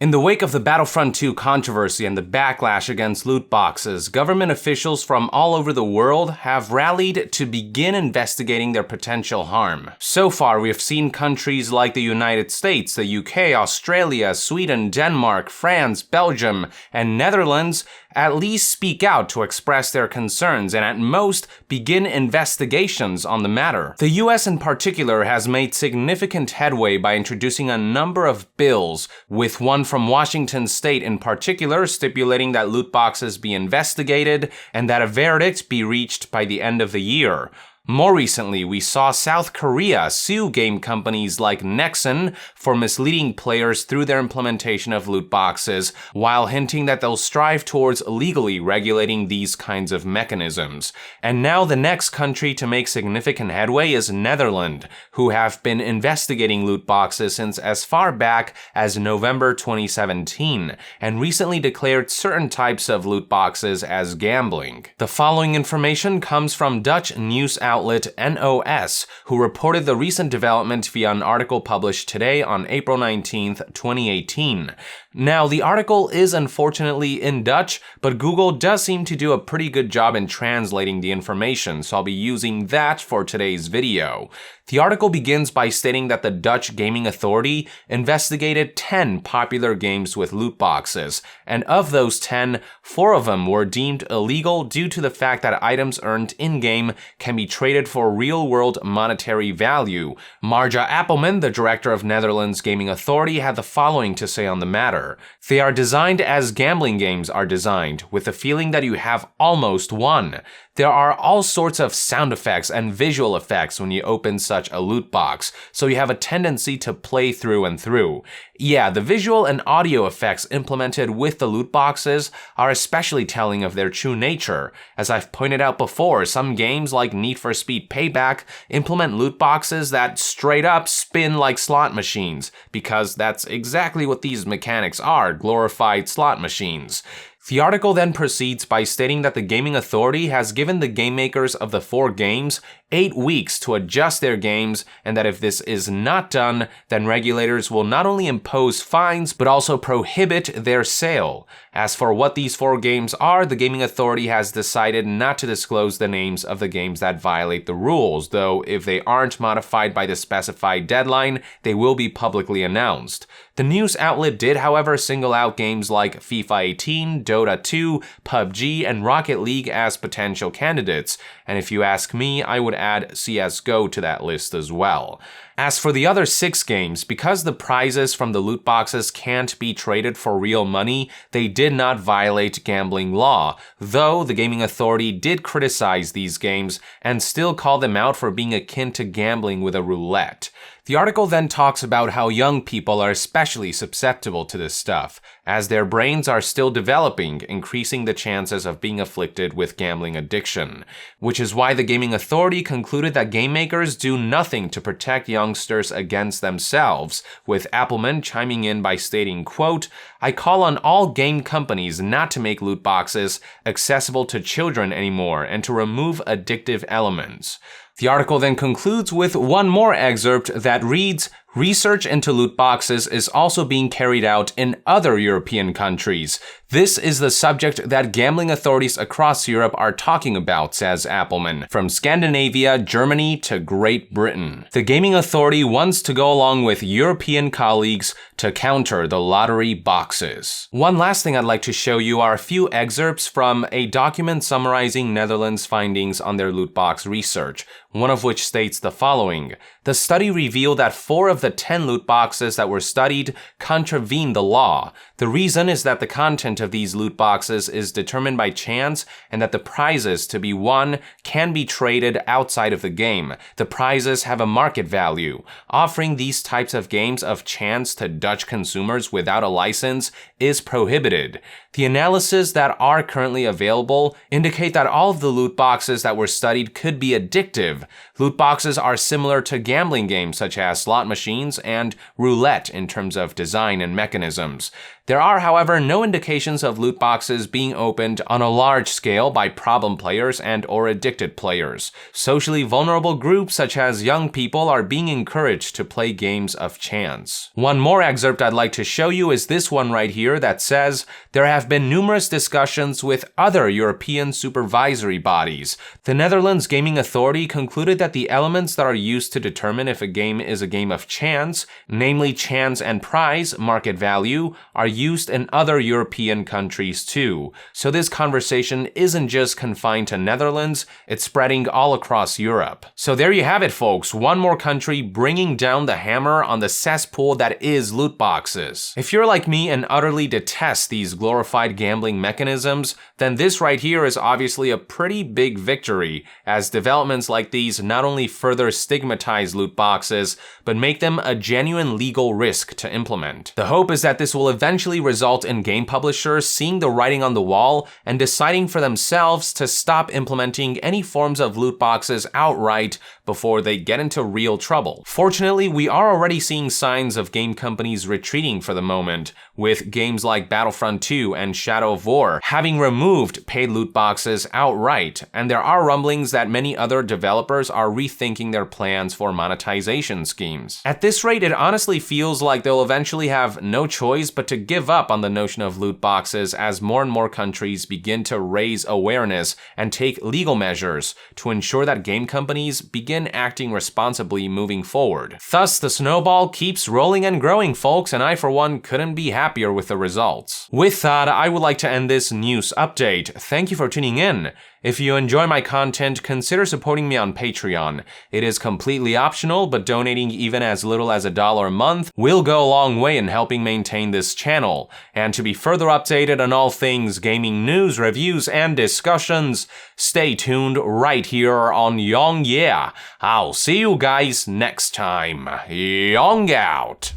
In the wake of the Battlefront 2 controversy and the backlash against loot boxes, government officials from all over the world have rallied to begin investigating their potential harm. So far, we have seen countries like the United States, the UK, Australia, Sweden, Denmark, France, Belgium, and Netherlands at least speak out to express their concerns and at most begin investigations on the matter. The US in particular has made significant headway by introducing a number of bills, with one from Washington state in particular stipulating that loot boxes be investigated and that a verdict be reached by the end of the year. More recently, we saw South Korea sue game companies like Nexon for misleading players through their implementation of loot boxes, while hinting that they'll strive towards legally regulating these kinds of mechanisms. And now the next country to make significant headway is Netherlands, who have been investigating loot boxes since as far back as November 2017, and recently declared certain types of loot boxes as gambling. The following information comes from Dutch news outlet NOS, who reported the recent development via an article published today on April 19, 2018. Now, the article is unfortunately in Dutch, but Google does seem to do a pretty good job in translating the information, so I'll be using that for today's video. The article begins by stating that the Dutch Gaming Authority investigated 10 popular games with loot boxes, and of those 10, 4 of them were deemed illegal due to the fact that items earned in-game can be traded for real-world monetary value. Marja Appelman, the director of Netherlands Gaming Authority, had the following to say on the matter. They are designed as gambling games are designed, with the feeling that you have almost won. There are all sorts of sound effects and visual effects when you open such a loot box, so you have a tendency to play through and through. Yeah, the visual and audio effects implemented with the loot boxes are especially telling of their true nature. As I've pointed out before, some games like Need for Speed Payback implement loot boxes that straight up spin like slot machines, because that's exactly what these mechanics are, glorified slot machines. The article then proceeds by stating that the Gaming Authority has given the game makers of the 4 games 8 weeks to adjust their games, and that if this is not done, then regulators will not only impose fines, but also prohibit their sale. As for what these 4 games are, the Gaming Authority has decided not to disclose the names of the games that violate the rules, though if they aren't modified by the specified deadline, they will be publicly announced. The news outlet did, however, single out games like FIFA 18, Dota 2, PUBG, and Rocket League as potential candidates, and if you ask me, I would add CSGO to that list as well. As for the other 6 games, because the prizes from the loot boxes can't be traded for real money, they did not violate gambling law, though the Gaming Authority did criticize these games and still call them out for being akin to gambling with a roulette. The article then talks about how young people are especially susceptible to this stuff, as their brains are still developing, increasing the chances of being afflicted with gambling addiction. Which is why the Gaming Authority concluded that game makers do nothing to protect youngsters against themselves, with Appelman chiming in by stating, quote, "I call on all game companies not to make loot boxes accessible to children anymore and to remove addictive elements." The article then concludes with one more excerpt that reads, "Research into loot boxes is also being carried out in other European countries. This is the subject that gambling authorities across Europe are talking about," says Appelman, "from Scandinavia, Germany to Great Britain. The Gaming Authority wants to go along with European colleagues to counter the lottery boxes." One last thing I'd like to show you are a few excerpts from a document summarizing Netherlands' findings on their loot box research, one of which states the following. The study revealed that 4 of the 10 loot boxes that were studied contravene the law. The reason is that the content of these loot boxes is determined by chance and that the prizes to be won can be traded outside of the game. The prizes have a market value. Offering these types of games of chance to Dutch consumers without a license is prohibited. The analyses that are currently available indicate that all of the loot boxes that were studied could be addictive. Loot boxes are similar to gambling games such as slot machines machines and roulette in terms of design and mechanisms. There are, however, no indications of loot boxes being opened on a large scale by problem players and or addicted players. Socially vulnerable groups such as young people are being encouraged to play games of chance. One more excerpt I'd like to show you is this one right here that says, there have been numerous discussions with other European supervisory bodies. The Netherlands Gaming Authority concluded that the elements that are used to determine if a game is a game of chance, namely chance and prize, market value, are used in other European countries too. So this conversation isn't just confined to Netherlands, it's spreading all across Europe. So there you have it, folks, one more country bringing down the hammer on the cesspool that is loot boxes. If you're like me and utterly detest these glorified gambling mechanisms, then this right here is obviously a pretty big victory, as developments like these not only further stigmatize loot boxes, but make them a genuine legal risk to implement. The hope is that this will eventually result in game publishers seeing the writing on the wall and deciding for themselves to stop implementing any forms of loot boxes outright before they get into real trouble. Fortunately, we are already seeing signs of game companies retreating for the moment, with games like Battlefront 2 and Shadow of War having removed paid loot boxes outright, and there are rumblings that many other developers are rethinking their plans for monetization schemes. At this rate, it honestly feels like they'll eventually have no choice but to give up on the notion of loot boxes as more and more countries begin to raise awareness and take legal measures to ensure that game companies begin acting responsibly moving forward. Thus, the snowball keeps rolling and growing, folks, and I for one couldn't be happier with the results. With that, I would like to end this news update. Thank you for tuning in. If you enjoy my content, consider supporting me on Patreon. It is completely optional, but donating even as little as $1 a month will go a long way in helping maintain this channel. And to be further updated on all things gaming news, reviews, and discussions, stay tuned right here on Yong Yeah. I'll see you guys next time. Yong out!